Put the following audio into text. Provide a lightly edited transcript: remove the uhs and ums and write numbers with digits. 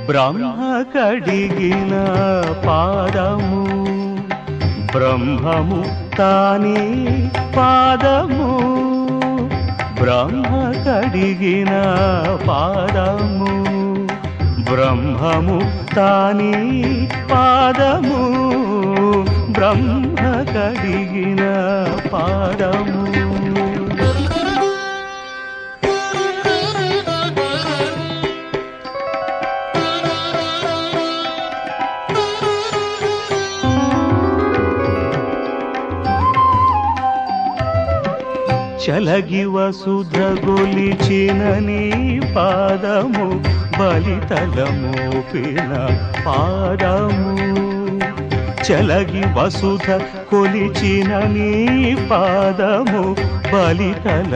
బ్రహ్మ కడిగిన పాదము బ్రహ్మము తానే పాదము బ్రహ్మ కడిగిన పాదము బ్రహ్మము తానే పాదము బ్రహ్మ కడిగిన పాదము చలగి వసుధ గొలిచిన నీ పాదము బలితలమోపిన పాదము చలగి వసుధ కొలిచిన నీ పాదము బలితల